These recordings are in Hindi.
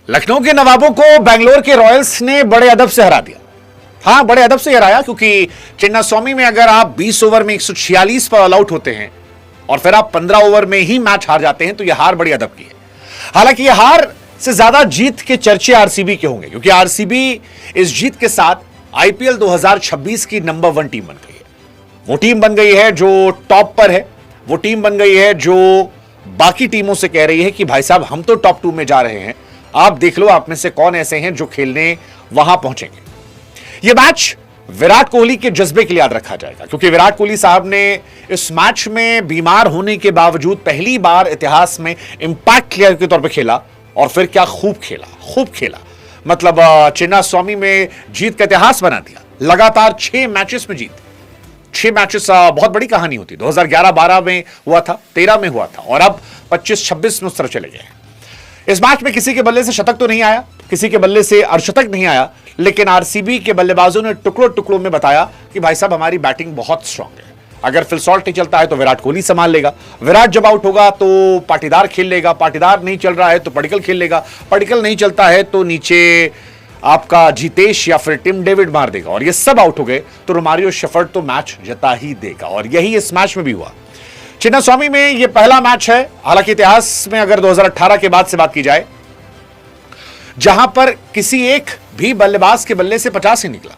लखनऊ के नवाबों को बेंगलोर के रॉयल्स ने बड़े अदब से हरा दिया। हां, बड़े अदब से हराया क्योंकि चिन्नास्वामी में अगर आप 20 ओवर में 146 पर ऑल आउट होते हैं और फिर आप 15 ओवर में ही मैच हार जाते हैं तो यह हार बड़ी अदब की है। हालांकि यह हार से ज्यादा जीत के चर्चे आरसीबी के होंगे क्योंकि आरसीबी इस जीत के साथ आईपीएल 2026 की नंबर 1 टीम बन गई है। वो टीम बन गई है जो टॉप पर है, वो टीम बन गई है जो बाकी टीमों से कह रही है कि भाई साहब हम तो टॉप 2 में जा रहे हैं, आप देख लो आप में से कौन ऐसे हैं जो खेलने वहां पहुंचेंगे। यह मैच विराट कोहली के जज्बे के लिए याद रखा जाएगा क्योंकि विराट कोहली साहब ने इस मैच में बीमार होने के बावजूद पहली बार इतिहास में इंपैक्ट प्लेयर के तौर पर खेला और फिर क्या खूब खेला। मतलब चिन्नास्वामी में जीत का इतिहास बना दिया। लगातार 6 मैचेस में जीत, 6 मैचेस बहुत बड़ी कहानी होती। 2011-12 में हुआ था, 13 में हुआ था और अब 25-26 में उस तरह चले गए। इस मैच में किसी के बल्ले से शतक तो नहीं आया, किसी के बल्ले से अर्धशतक नहीं आया, लेकिन आरसीबी के बल्लेबाजों ने टुकड़ों टुकड़ों में बताया कि भाई साहब हमारी बैटिंग बहुत स्ट्रांग है। अगर फिल सॉल्ट नहीं चलता है तो विराट कोहली संभाल लेगा, विराट जब आउट होगा तो पाटीदार खेल लेगा, पाटीदार नहीं चल रहा है तो पडिक्कल खेल लेगा, पडिक्कल नहीं चलता है तो नीचे आपका जीतेश या फिर टिम डेविड मार देगा और ये सब आउट हो गए तो रोमारियो शेफर्ड तो मैच जिता ही देगा और यही इस मैच में भी हुआ। चिन्नास्वामी में यह पहला मैच है, हालांकि इतिहास में अगर 2018 के बाद से बात की जाए, जहां पर किसी एक भी बल्लेबाज के बल्ले से 50 ही निकला।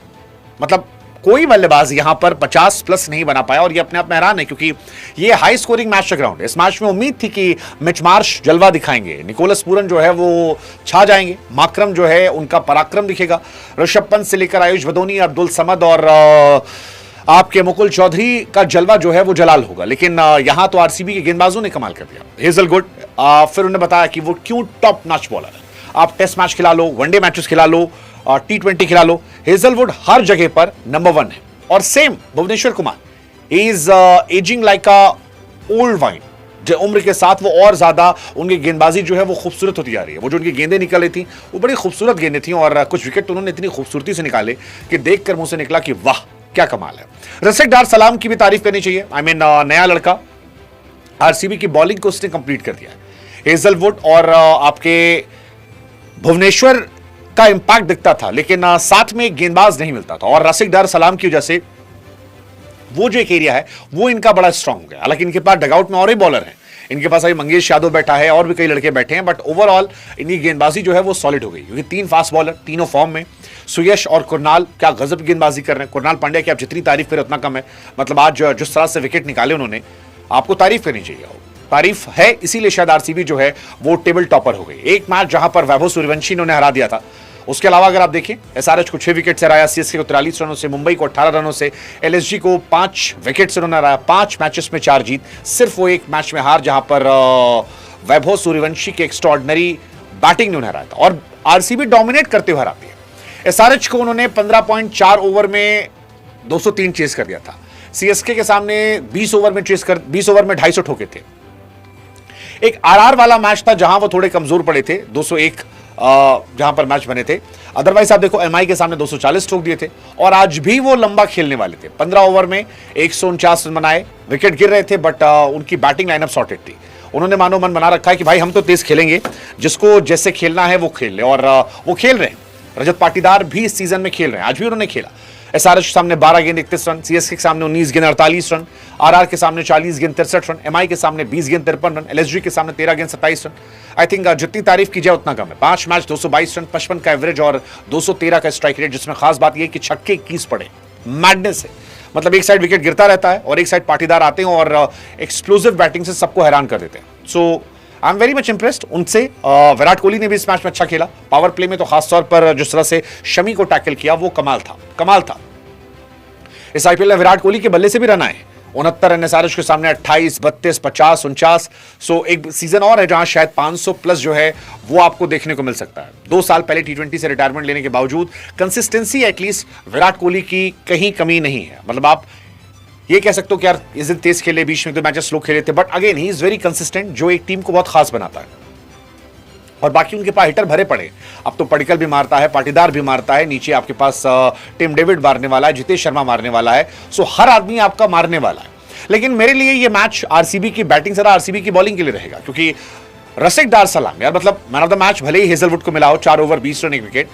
मतलब कोई बल्लेबाज यहां पर 50 प्लस नहीं बना पाया और यह अपने आप में हैरान है क्योंकि यह हाई स्कोरिंग मैच ग्राउंड है। इस मैच में उम्मीद थी कि मिच मार्श जलवा दिखाएंगे, निकोलस पूरन जो है वो छा जाएंगे, माकरम जो है उनका पराक्रम दिखेगा, ऋषभ पंत से लेकर आयुष बदोनी, अब्दुल समद और आपके मुकुल चौधरी का जलवा जो है वो जलाल होगा। लेकिन यहां तो आरसीबी के गेंदबाजों ने कमाल कर दिया। हेजलवुड फिर उन्होंने बताया कि वो क्यों टॉप नॉच बॉलर है। आप टेस्ट मैच खिला लो, वनडे मैचेस खिला लो, T20 खिला लो, हेजलवुड हर जगह पर नंबर 1 है। और same Bhuvneshwar Kumar, is ageing like a old wine. जो उम्र के साथ वो और ज्यादा उनकी गेंदबाजी जो है वो खूबसूरत होती जा रही है। वो जो उनकी गेंदें निकल रही थी वो बड़ी खूबसूरत गेंदें थी और कुछ विकेट तो उन्होंने इतनी खूबसूरती से निकाले कि देखकर मुंह से निकला कि वाह क्या कमाल है। रसिक डार सलाम की भी तारीफ करनी चाहिए। आई मीन नया लड़का, आरसीबी की बॉलिंग को उसने कंप्लीट कर दिया। हेजलवुड और आपके भुवनेश्वर का इंपैक्ट दिखता था लेकिन साथ में एक गेंदबाज नहीं मिलता था और रसिक डार सलाम की वजह से वो जो एक एरिया है वो इनका बड़ा स्ट्रांग हो गया। हालांकि इनके पास डगआउट में और ही बॉलर हैं, इनके पास अभी मंगेश यादव बैठा है और भी कई लड़के बैठे हैं, बट ओवरऑल इनकी गेंदबाजी जो है वो सॉलिड हो गई क्योंकि 3 फास्ट बॉलर, तीनों फॉर्म में। सुयश और कुरनाल क्या गजब गेंदबाजी कर रहे हैं। कुरनाल पांड्या की आप जितनी तारीफ करें उतना कम है। मतलब आज जिस तरह से विकेट निकाले उन्होंने, आपको तारीफ करनी चाहिए। तारीफ है, इसीलिए शायद आरसीबी जो है वो टेबल टॉपर हो गई। एक मैच जहां पर वैभव सूर्यवंशी ने उन्हें हरा दिया था, उसके अलावा अगर आप देखें एसआरएच को 6 विकेट से हराया, सीएसके को 43 रनों से, मुंबई को 18 रनों से, एलएसजी को 5 विकेट से उन्होंने हराया। 5 मैचेस में 4 जीत, सिर्फ वो एक मैच में हार जहां पर वैभव सूर्यवंशी के एक्स्ट्राऑर्डिनरी बैटिंग ने उन्हें हराया था और आरसीबी डोमिनेट करते हुए हराती है। एसआरएच को उन्होंने 15.4 ओवर में 203 चेस कर दिया था। सीएसके के सामने 20 ओवर में 250 ठोके थे। एक आरआर वाला मैच था जहां वो थोड़े कमजोर पड़े थे, 201 जहां पर मैच बने थे। अदरवाइज आप देखो एमआई के सामने 240 ठोक दिए थे और आज भी वो लंबा खेलने वाले थे। 15 ओवर में 149 रन बनाए, विकेट गिर रहे थे बट उनकी बैटिंग लाइनअप सॉर्टेड थी। उन्होंने मानो मन बना रखा है कि भाई हम तो तेज खेलेंगे, जिसको जैसे खेलना है वो खेल ले और वो खेल रहे हैं। रजत पाटीदार भी इस सीजन में खेल रहे हैं, आज भी उन्होंने खेला। एसआरएच के सामने 12 गेंद 31 रन, सीएसके के सामने 19 गेंद 48 रन, आरआर के सामने 40 गेंद 63 रन, एमआई के सामने 20 गेंद 53 रन, एलएसजी के सामने 13 गेंद 27 रन। आई थिंक जितनी तारीफ की जाए उतना कम है। 5 मैच 222 रन, 55 का एवरेज और 213 का स्ट्राइक रेट, जिसमें खास बात यह कि छक्के 21 पड़े। मैडनेस है। मतलब एक साइड विकेट गिरता रहता है और एक साइड पाटीदार आते हैं और एक्सप्लोसिव बैटिंग से सबको हैरान कर देते हैं। So I am very much impressed उनसे। विराट कोहली ने भी इस मैच में अच्छा खेला। पावर प्ले में तो खासतौर पर जिस तरह से शमी को टैकल किया वो कमाल था। इस आईपीएल में विराट कोहली के बल्ले से भी रन आए, 69 रन एसआरएच के सामने, 28, 32, 50, 49। सो एक सीजन और है जहां शायद 500 प्लस जो है वो आपको देखने को मिल सकता है। 2 साल पहले T20 से रिटायरमेंट लेने के बावजूद कंसिस्टेंसी एटलीस्ट विराट कोहली की कहीं कमी नहीं है। मतलब आप ये कह सकते हो कि यार इस दिन तेज खेले, बीच में तो मैचेस स्लो खेले थे, but again he is very consistent, जो एक टीम को बहुत खास बनाता है। और बाकी उनके पास हिटर भरे पड़े। अब तो पडिक्कल भी मारता है, पाटीदार भी मारता है, नीचे आपके पास टिम डेविड मारने वाला है, जितेश शर्मा मारने वाला है। सो हर आदमी आपका मारने वाला है। लेकिन मेरे लिए ये मैच आरसीबी की बैटिंग से आरसीबी की बॉलिंग के लिए रहेगा क्योंकि रसिक डार सलाम यार, मतलब मैन ऑफ द मैच भले ही हेजलवुड को मिला हो, 4 ओवर 20 रन 1 विकेट,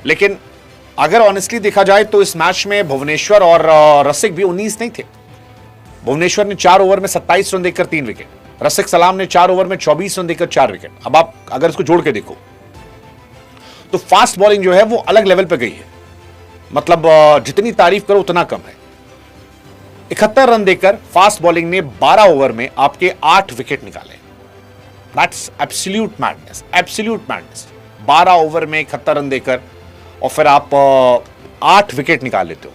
लेकिन अगर ऑनेस्टली देखा जाए तो इस मैच में भुवनेश्वर और रसिक भी 19 नहीं थे। भुवनेश्वर ने 4 ओवर में 27 रन देकर 3 विकेट, रसिक सलाम ने 4 ओवर में 24 रन देकर 4 विकेट। अब आप अगर इसको जोड़ के देखो तो फास्ट बॉलिंग जो है वो अलग लेवल पे गई है, मतलब जितनी तारीफ करो उतना कम है। 71 रन देकर फास्ट बॉलिंग ने 12 ओवर में आपके 8 विकेट निकाले। That's absolute madness, absolute madness. 12 over में 71 रन देकर और फिर आप 8 विकेट निकाल लेते हो,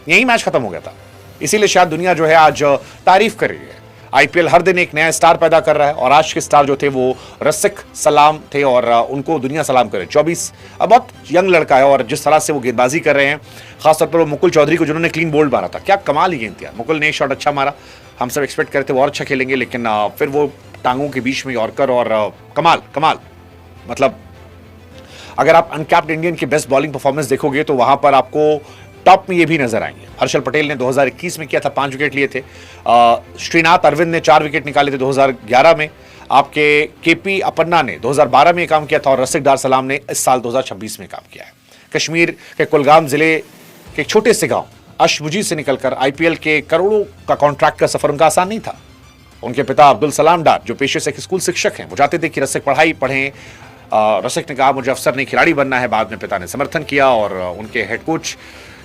यही मैच खत्म हो गया था। इसीलिए शायद दुनिया जो है आज तारीफ कर रही है। आईपीएल हर दिन एक नया स्टार पैदा कर रहा है और आज के स्टार जो थे वो रसिक सलाम थे और उनको दुनिया सलाम करे। 24 अब बहुत यंग लड़का है और जिस तरह से वो गेंदबाजी कर रहे हैं, खासतौर पर वो मुकुल चौधरी को जिन्होंने क्लीन बोल्ड मारा था, क्या कमाल ही गेंद थी। मुकुल ने एक शॉट अच्छा मारा, हम सब एक्सपेक्ट करते वो और अच्छा खेलेंगे, लेकिन फिर वो टांगों के बीच में यॉर्कर और कमाल कमाल। मतलब अगर आप अनकैप्ड इंडियन की बेस्ट बॉलिंग परफॉर्मेंस देखोगे तो वहां पर आपको टॉप में ये भी नजर आएंगे। हर्षल पटेल ने 2021 में किया था, 5 विकेट लिए थे। श्रीनाथ अरविंद ने 4 विकेट निकाले थे 2011 में। आपके केपी अपन्ना ने 2012 में काम किया था और रसिक डार सलाम ने इस साल 2026 में काम किया है। कश्मीर के कुलगाम जिले के छोटे से गांव अशमुजी से निकलकर आईपीएल के करोड़ों का कॉन्ट्रैक्ट का सफर उनका आसान नहीं था। उनके पिता अब्दुल सलाम डार जो पेशे से एक स्कूल शिक्षक हैं, वो चाहते थे कि रसिक पढ़ाई पढ़ें। रसिक ने कहा मुझे अफसर नहीं खिलाड़ी बनना है। बाद में पिता ने समर्थन किया और उनके हेड कोच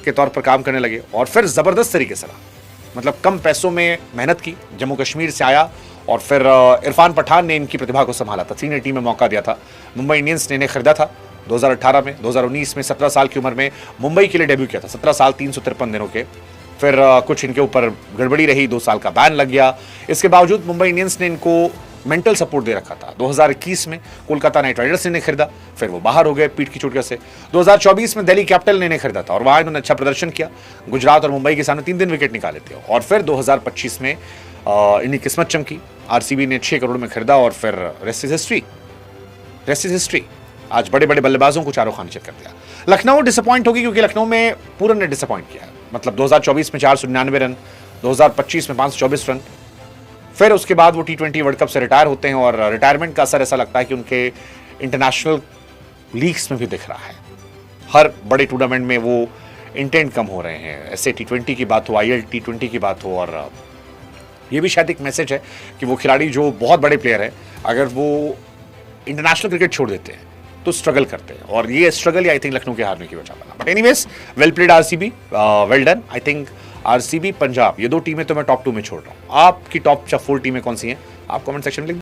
के तौर पर काम करने लगे और फिर जबरदस्त तरीके से रहा, मतलब कम पैसों में मेहनत की, जम्मू कश्मीर से आया और फिर इरफान पठान ने इनकी प्रतिभा को संभाला था, सीनियर टीम में मौका दिया था। मुंबई इंडियंस ने इन्हें खरीदा था 2018 में। 2019 में 17 साल की उम्र में मुंबई के लिए डेब्यू किया था, 17 साल 353 दिनों के। फिर कुछ इनके ऊपर गड़बड़ी रही, 2 साल का बैन लग गया। इसके बावजूद मुंबई इंडियंस ने इनको मेंटल सपोर्ट दे रखा था। 2021 में कोलकाता नाइट राइडर्स ने इन्हें खरीदा, फिर वो बाहर हो गए पीठ की चोट की वजह से। 2024 में दिल्ली कैपिटल ने इन्हें खरीदा था और वहां इन्होंने अच्छा प्रदर्शन किया, गुजरात और मुंबई के सामने 3 विकेट निकाले थे। और फिर 2025 में इन्हीं किस्मत चमकी, आरसीबी ने 6 करोड़ में खरीदा और फिर rest is history, rest is history. आज बड़े बड़े बल्लेबाजों को चारों खाने कर दिया। लखनऊ डिसअपॉइंट होगी क्योंकि लखनऊ में पूरन ने डिसअपॉइंट किया, मतलब 2024 में 499 रन, 2025 में 524 रन। फिर उसके बाद वो T20 वर्ल्ड कप से रिटायर होते हैं और रिटायरमेंट का असर ऐसा लगता है कि उनके इंटरनेशनल लीग्स में भी दिख रहा है। हर बड़े टूर्नामेंट में वो इंटेंट कम हो रहे हैं, ऐसे T20 की बात हो, IL T20 की बात हो। और ये भी शायद एक मैसेज है कि वो खिलाड़ी जो बहुत बड़े प्लेयर है, अगर वो इंटरनेशनल क्रिकेट छोड़ देते हैं तो स्ट्रगल करते हैं और ये struggle he I think Lucknow के हारने की वजह बना। But anyways well played RCB, well done. I think RCB Punjab ये 2 टीमें तो मैं टॉप 2 में छोड़ रहा हूँ। आपकी टॉप 4 टीमें कौन सी हैं आप कमेंट सेक्शन में लिख